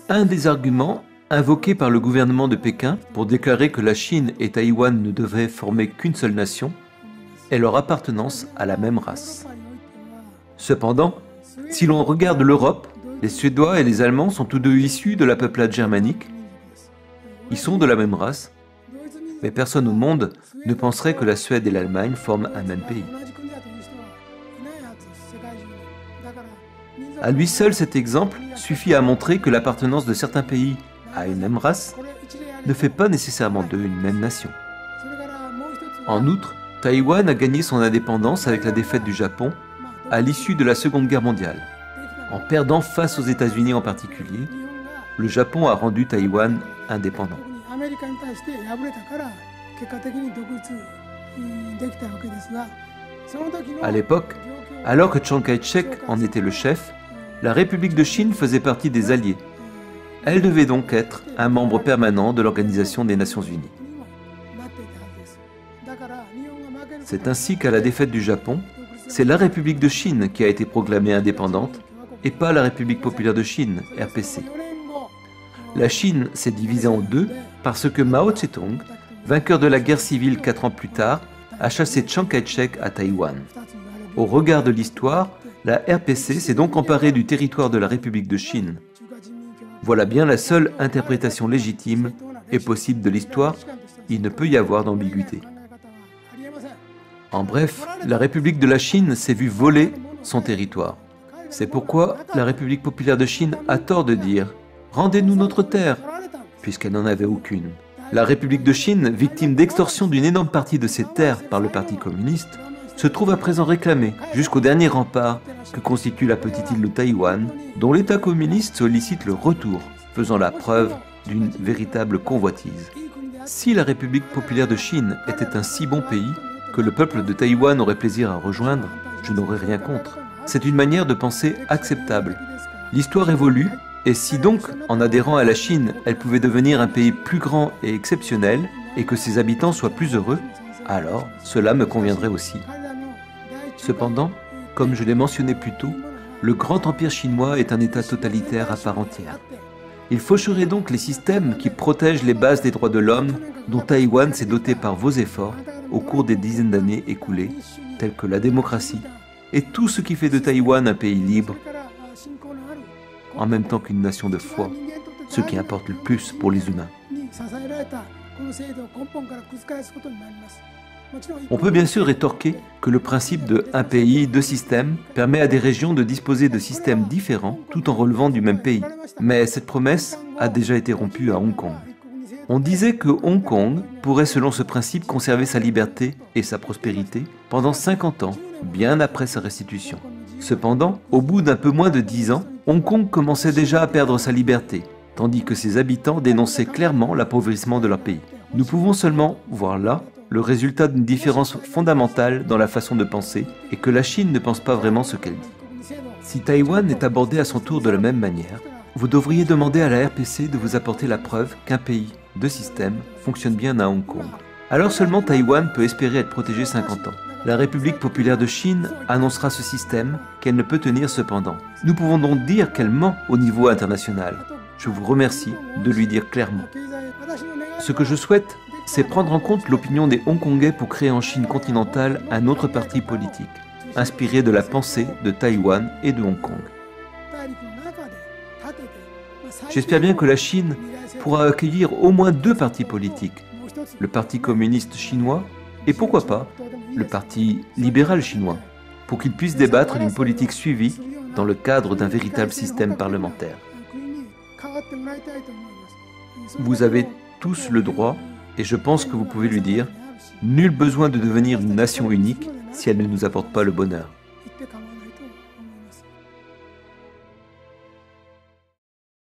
Un des arguments invoqués par le gouvernement de Pékin pour déclarer que la Chine et Taïwan ne devaient former qu'une seule nation est leur appartenance à la même race. Cependant, si l'on regarde l'Europe, les Suédois et les Allemands sont tous deux issus de la peuplade germanique. Ils sont de la même race, mais personne au monde ne penserait que la Suède et l'Allemagne forment un même pays. À lui seul, cet exemple suffit à montrer que l'appartenance de certains pays à une même race ne fait pas nécessairement d'eux une même nation. En outre, Taïwan a gagné son indépendance avec la défaite du Japon à l'issue de la Seconde Guerre mondiale. En perdant face aux États-Unis en particulier, le Japon a rendu Taïwan indépendant. À l'époque, alors que Chiang Kai-shek en était le chef, la République de Chine faisait partie des Alliés. Elle devait donc être un membre permanent de l'Organisation des Nations Unies. C'est ainsi qu'à la défaite du Japon, c'est la République de Chine qui a été proclamée indépendante et pas la République populaire de Chine, RPC. La Chine s'est divisée en deux parce que Mao Tse-tung, vainqueur de la guerre civile 4 ans plus tard, a chassé Chiang Kai-shek à Taïwan. Au regard de l'histoire, la RPC s'est donc emparée du territoire de la République de Chine. Voilà bien la seule interprétation légitime et possible de l'histoire, il ne peut y avoir d'ambiguïté. En bref, la République de la Chine s'est vue voler son territoire. C'est pourquoi la République populaire de Chine a tort de dire « Rendez-nous notre terre », puisqu'elle n'en avait aucune. La République de Chine, victime d'extorsion d'une énorme partie de ses terres par le Parti communiste, se trouve à présent réclamée jusqu'au dernier rempart que constitue la petite île de Taïwan, dont l'État communiste sollicite le retour, faisant la preuve d'une véritable convoitise. Si la République populaire de Chine était un si bon pays que le peuple de Taïwan aurait plaisir à rejoindre, je n'aurais rien contre. C'est une manière de penser acceptable. L'histoire évolue, et si donc, en adhérant à la Chine, elle pouvait devenir un pays plus grand et exceptionnel, et que ses habitants soient plus heureux, alors cela me conviendrait aussi. Cependant, comme je l'ai mentionné plus tôt, le grand empire chinois est un État totalitaire à part entière. Il faucherait donc les systèmes qui protègent les bases des droits de l'homme dont Taïwan s'est doté par vos efforts au cours des dizaines d'années écoulées, tels que la démocratie et tout ce qui fait de Taïwan un pays libre, en même temps qu'une nation de foi, ce qui importe le plus pour les humains. On peut bien sûr rétorquer que le principe de « un pays, deux systèmes » permet à des régions de disposer de systèmes différents tout en relevant du même pays. Mais cette promesse a déjà été rompue à Hong Kong. On disait que Hong Kong pourrait selon ce principe conserver sa liberté et sa prospérité pendant 50 ans, bien après sa restitution. Cependant, au bout d'un peu moins de 10 ans, Hong Kong commençait déjà à perdre sa liberté, tandis que ses habitants dénonçaient clairement l'appauvrissement de leur pays. Nous pouvons seulement voir là le résultat d'une différence fondamentale dans la façon de penser et que la Chine ne pense pas vraiment ce qu'elle dit. Si Taïwan est abordé à son tour de la même manière, vous devriez demander à la RPC de vous apporter la preuve qu'un pays, deux systèmes, fonctionne bien à Hong Kong. Alors seulement Taïwan peut espérer être protégé 50 ans. La République populaire de Chine annoncera ce système qu'elle ne peut tenir cependant. Nous pouvons donc dire qu'elle ment au niveau international. Je vous remercie de lui dire clairement. Ce que je souhaite, c'est prendre en compte l'opinion des Hongkongais pour créer en Chine continentale un autre parti politique, inspiré de la pensée de Taïwan et de Hong Kong. J'espère bien que la Chine pourra accueillir au moins deux partis politiques, le Parti communiste chinois et pourquoi pas le Parti libéral chinois, pour qu'ils puissent débattre d'une politique suivie dans le cadre d'un véritable système parlementaire. Vous avez tous le droit, et je pense que vous pouvez lui dire, nul besoin de devenir une nation unique si elle ne nous apporte pas le bonheur.